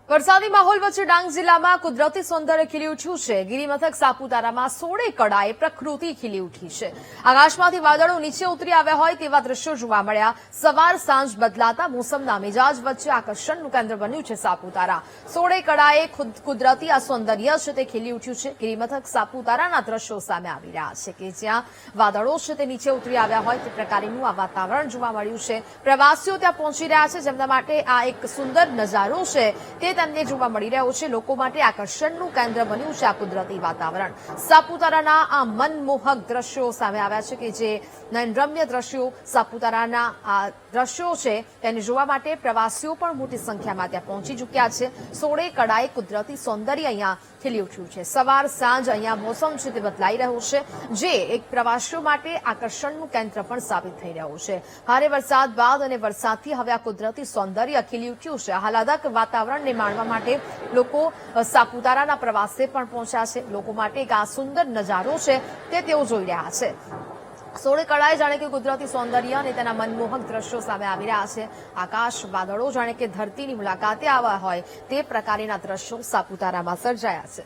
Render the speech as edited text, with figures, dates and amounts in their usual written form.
વરસાદી માહોલ વચ્ચે ડાંગ જિલ્લામાં કુદરતી સૌંદર્ય ખીલી ઉઠ્યું છે। ગિરિમથક સાપુતારામાં સોળે કળાએ પ્રકૃતિ ખીલી ઉઠી છે। આકાશમાંથી વાદળો નીચે ઉતરી આવ્યા હોય તેવા દ્રશ્યો જોવા મળ્યા। સવાર સાંજ બદલાતા મોસમના મિજાજ વચ્ચે આકર્ષણનું કેન્દ્ર બન્યું છે સાપુતારા। સોળે કળાએ કુદરતી આ સૌંદર્ય છે તે ખીલી ઉઠ્યું છે। ગિરિમથક સાપુતારાના દ્રશ્યો સામે આવી રહ્યા છે કે જ્યાં વાદળો છે તે નીચે ઉતરી આવ્યા હોય તે પ્રકારનું આ વાતાવરણ જોવા મળ્યું છે। પ્રવાસીઓ ત્યાં પહોંચી રહ્યા છે જેમના માટે આ એક સુંદર નજારો છે તે તેમને જોવા મળી રહ્યો છે। લોકો માટે આકર્ષણનું કેન્દ્ર બન્યું છે આ કુદરતી વાતાવરણ। સાપુતારાના આ મનમોહક દ્રશ્યો સામે આવ્યા છે કે જે નયનરમ્ય દ્રશ્યો સાપુતારાના આ દ્રશ્યો છે તેને જોવા માટે પ્રવાસીઓ પણ મોટી સંખ્યામાં ત્યાં પહોંચી ચૂક્યા છે। સોળે કળાએ કુદરતી સૌંદર્ય અહીંયા ખીલી ઉઠ્યું છે। સવાર સાંજ અહીંયા મોસમ છે તે બદલાઈ રહ્યો છે જે એક પ્રવાસીઓ માટે આકર્ષણનું કેન્દ્ર પણ સાબિત થઈ રહ્યું છે। ભારે વરસાદ બાદ અને વરસાદથી હવે આ કુદરતી સૌંદર્ય ખીલી ઉઠ્યું છે। આહલાદક વાતાવરણને માણવા માટે લોકો સાપુતારાના પ્રવાસે પણ પહોંચ્યા છે। લોકો માટે એક આ સુંદર નજારો છે તે તેઓ જોઈ રહ્યા છે। સોળે કળાએ જાણે કે કુદરતી સૌંદર્ય અને તેના મનમોહક દ્રશ્યો સામે આવી રહ્યા છે। આકાશ વાદળો જાણે કે ધરતીની મુલાકાતે આવ્યા હોય તે પ્રકારના દ્રશ્યો સાપુતારામાં સર્જાયા છે।